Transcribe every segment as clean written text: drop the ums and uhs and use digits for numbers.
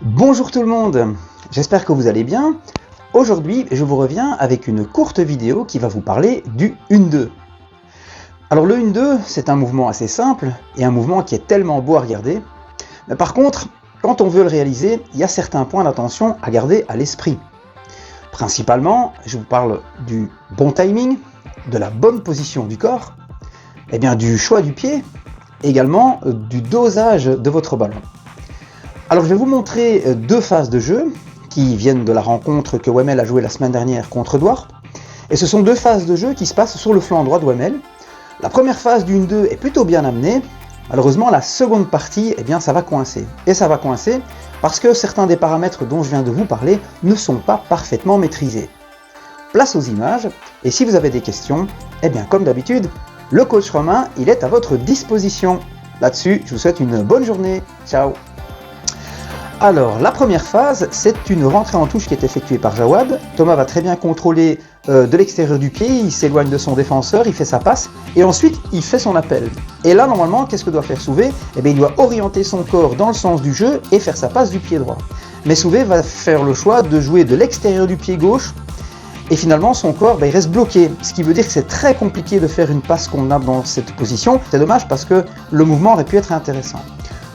Bonjour tout le monde, j'espère que vous allez bien. Aujourd'hui, je vous reviens avec une courte vidéo qui va vous parler du 1-2. Alors le 1-2, c'est un mouvement assez simple et un mouvement qui est tellement beau à regarder. Mais par contre, quand on veut le réaliser, il y a certains points d'attention à garder à l'esprit. Principalement, je vous parle du bon timing, de la bonne position du corps, et bien du choix du pied, également du dosage de votre ballon. Alors je vais vous montrer deux phases de jeu qui viennent de la rencontre que Wemmel a jouée la semaine dernière contre Dwarp. Et ce sont deux phases de jeu qui se passent sur le flanc droit de Wemmel. La première phase du 1-2 est plutôt bien amenée. Malheureusement, la seconde partie, eh bien, ça va coincer. Et ça va coincer parce que certains des paramètres dont je viens de vous parler ne sont pas parfaitement maîtrisés. Place aux images, et si vous avez des questions, eh bien, comme d'habitude, le coach Romain, il est à votre disposition. Là-dessus, je vous souhaite une bonne journée. Ciao! Alors, la première phase, c'est une rentrée en touche qui est effectuée par Jawad. Thomas va très bien contrôler de l'extérieur du pied, il s'éloigne de son défenseur, il fait sa passe, et ensuite, il fait son appel. Et là, normalement, qu'est-ce que doit faire Souvé ? Eh bien, il doit orienter son corps dans le sens du jeu et faire sa passe du pied droit. Mais Souvé va faire le choix de jouer de l'extérieur du pied gauche, et finalement, son corps, il reste bloqué. Ce qui veut dire que c'est très compliqué de faire une passe convenable dans cette position. C'est dommage parce que le mouvement aurait pu être intéressant.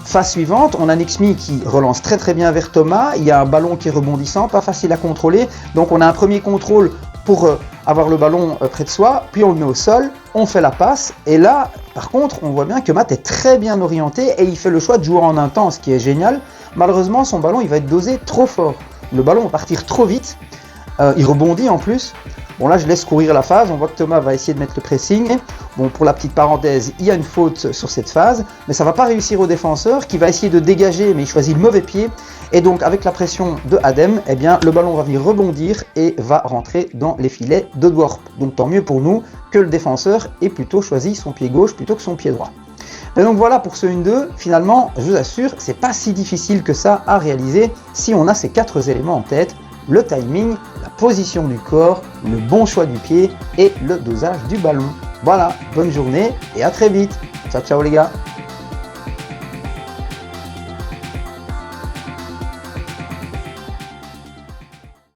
Phase suivante, on a Nexmi qui relance très bien vers Thomas, il y a un ballon qui est rebondissant, pas facile à contrôler, donc on a un premier contrôle pour avoir le ballon près de soi, puis on le met au sol, on fait la passe, et là, par contre, on voit bien que Matt est très bien orienté et il fait le choix de jouer en un temps, ce qui est génial. Malheureusement, son ballon, il va être dosé trop fort, le ballon va partir trop vite, il rebondit en plus. Bon là je laisse courir la phase, on voit que Thomas va essayer de mettre le pressing. Bon, pour la petite parenthèse, il y a une faute sur cette phase, mais ça ne va pas réussir au défenseur qui va essayer de dégager, mais il choisit le mauvais pied. Et donc avec la pression de Adem, eh bien, le ballon va venir rebondir et va rentrer dans les filets de Dwarp. Donc tant mieux pour nous que le défenseur ait plutôt choisi son pied gauche plutôt que son pied droit. Et donc voilà pour ce 1-2, finalement, je vous assure, c'est pas si difficile que ça à réaliser si on a ces 4 éléments en tête. Le timing, la position du corps, le bon choix du pied et le dosage du ballon. Voilà, bonne journée et à très vite. Ciao ciao les gars.